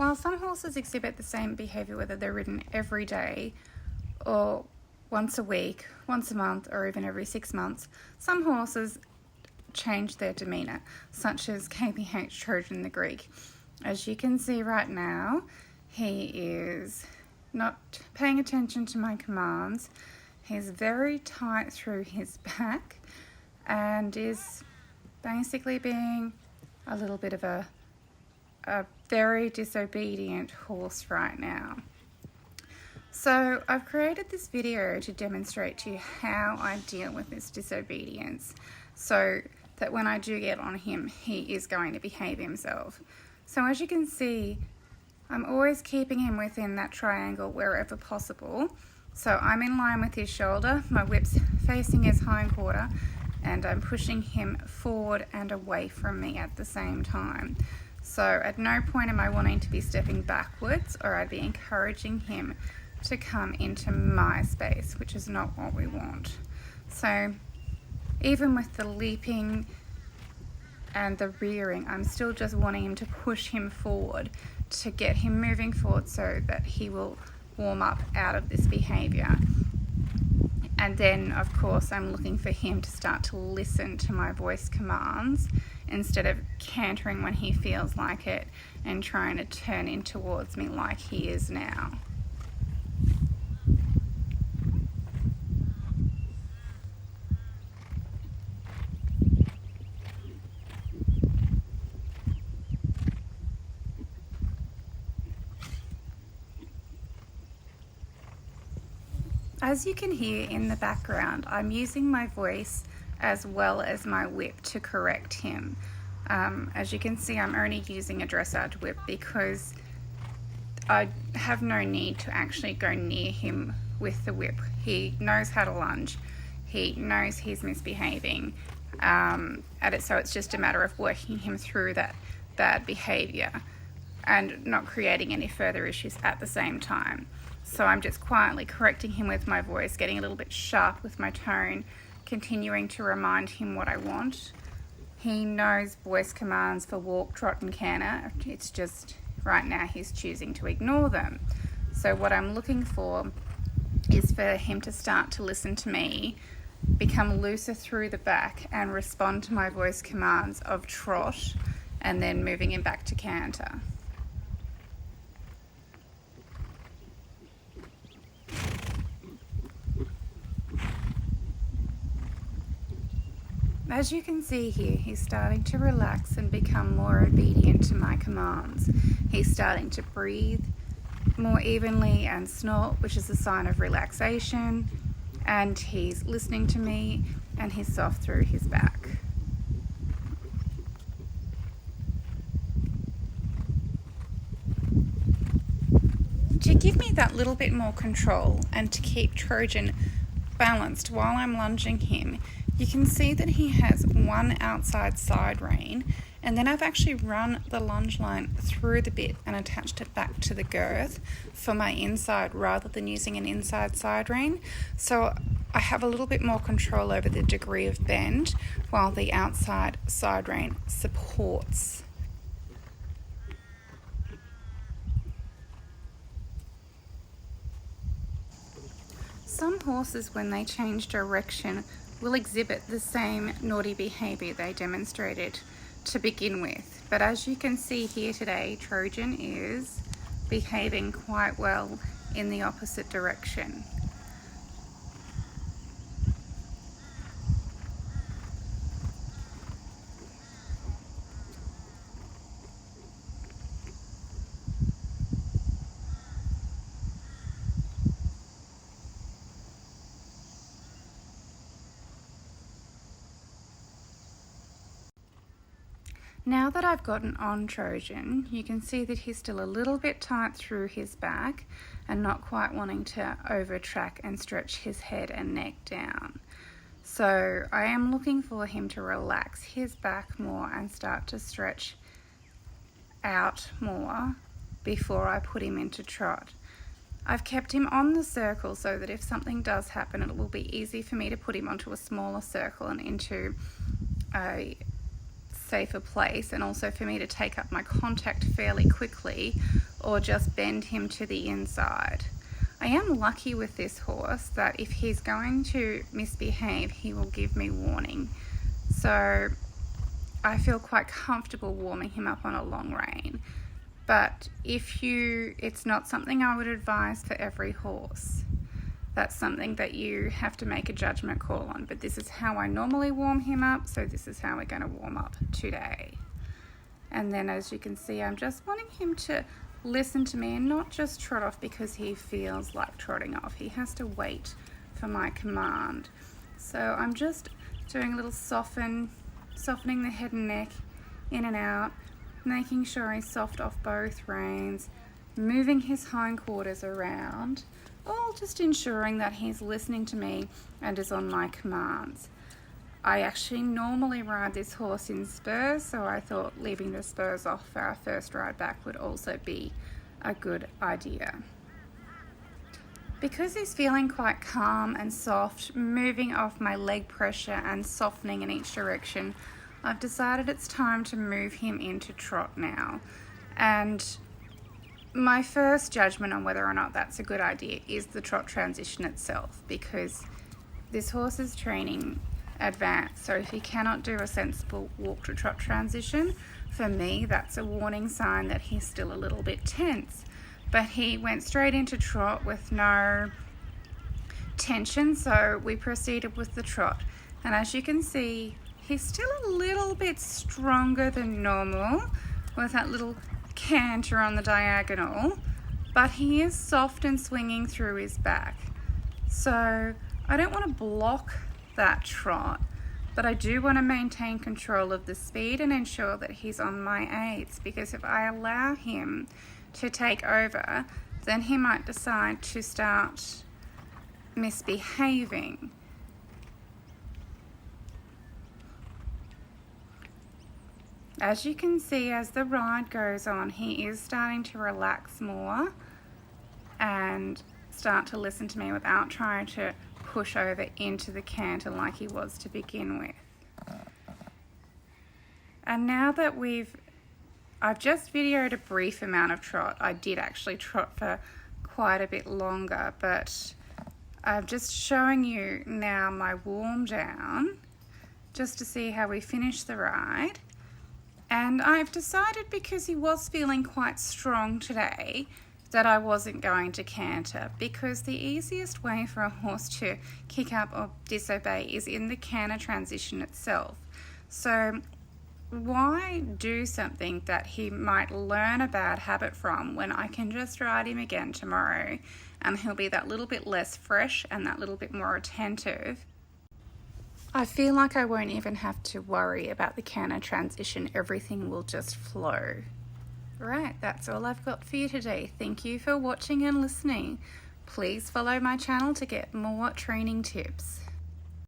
While some horses exhibit the same behaviour whether they're ridden every day or once a week, once a month, or even every 6 months, some horses change their demeanour, such as KPH Trojan the Greek. As you can see right now, he is not paying attention to my commands. He's very tight through his back and is basically being a little bit of a very disobedient horse right now. So I've created this video to demonstrate to you how I deal with this disobedience so that when I do get on him, he is going to behave himself. So as you can see, I'm always keeping him within that triangle wherever possible. So I'm in line with his shoulder, my whip's facing his hind quarter, and I'm pushing him forward and away from me at the same time. So at no point am I wanting to be stepping backwards, or I'd be encouraging him to come into my space, which is not what we want. So even with the leaping and the rearing, I'm still just wanting him to push him forward to get him moving forward so that he will warm up out of this behaviour. And then of course I'm looking for him to start to listen to my voice commands instead of cantering when he feels like it and trying to turn in towards me like he is now. As you can hear in the background, I'm using my voice as well as my whip to correct him. As you can see, I'm only using a dressage whip because I have no need to actually go near him with the whip. He knows how to lunge. He knows he's misbehaving. So it's just a matter of working him through that bad behaviour and not creating any further issues at the same time. So I'm just quietly correcting him with my voice, getting a little bit sharp with my tone, continuing to remind him what I want. He knows voice commands for walk, trot and canter. It's just right now he's choosing to ignore them. So what I'm looking for is for him to start to listen to me, become looser through the back and respond to my voice commands of trot and then moving him back to canter. As you can see here, he's starting to relax and become more obedient to my commands. He's starting to breathe more evenly and snort, which is a sign of relaxation, and he's listening to me and he's soft through his back. To give me that little bit more control and to keep Trojan balanced while I'm lunging him, you can see that he has one outside side rein, and then I've actually run the lunge line through the bit and attached it back to the girth for my inside rather than using an inside side rein. So I have a little bit more control over the degree of bend while the outside side rein supports. Some horses, when they change direction, will exhibit the same naughty behaviour they demonstrated to begin with. But as you can see here today, Trojan is behaving quite well in the opposite direction. Now that I've gotten on Trojan, you can see that he's still a little bit tight through his back and not quite wanting to over-track and stretch his head and neck down. So I am looking for him to relax his back more and start to stretch out more before I put him into trot. I've kept him on the circle so that if something does happen, it will be easy for me to put him onto a smaller circle and into a safer place, and also for me to take up my contact fairly quickly or just bend him to the inside. I am lucky with this horse that if he's going to misbehave, he will give me warning. So I feel quite comfortable warming him up on a long rein. But it's not something I would advise for every horse. That's something that you have to make a judgment call on. But this is how I normally warm him up, so this is how we're going to warm up today. And then as you can see, I'm just wanting him to listen to me and not just trot off because he feels like trotting off. He has to wait for my command. So I'm just doing a little softening the head and neck in and out, making sure he's soft off both reins, moving his hindquarters around, all just ensuring that he's listening to me and is on my commands. I actually normally ride this horse in spurs, so I thought leaving the spurs off for our first ride back would also be a good idea. Because he's feeling quite calm and soft, moving off my leg pressure and softening in each direction, I've decided it's time to move him into trot now. And my first judgment on whether or not that's a good idea is the trot transition itself, because this horse is training advanced, so if he cannot do a sensible walk to trot transition, for me that's a warning sign that he's still a little bit tense. But he went straight into trot with no tension, so we proceeded with the trot. And as you can see, he's still a little bit stronger than normal with that little canter on the diagonal, but he is soft and swinging through his back. So I don't want to block that trot, but I do want to maintain control of the speed and ensure that he's on my aids, because if I allow him to take over, then he might decide to start misbehaving. As you can see, as the ride goes on, he is starting to relax more and start to listen to me without trying to push over into the canter like he was to begin with. And now that I've just videoed a brief amount of trot. I did actually trot for quite a bit longer, but I'm just showing you now my warm down just to see how we finish the ride. And I've decided, because he was feeling quite strong today, that I wasn't going to canter, because the easiest way for a horse to kick up or disobey is in the canter transition itself. So why do something that he might learn a bad habit from when I can just ride him again tomorrow and he'll be that little bit less fresh and that little bit more attentive? I feel like I won't even have to worry about the canter transition. Everything will just flow. Right, that's all I've got for you today. Thank you for watching and listening. Please follow my channel to get more training tips.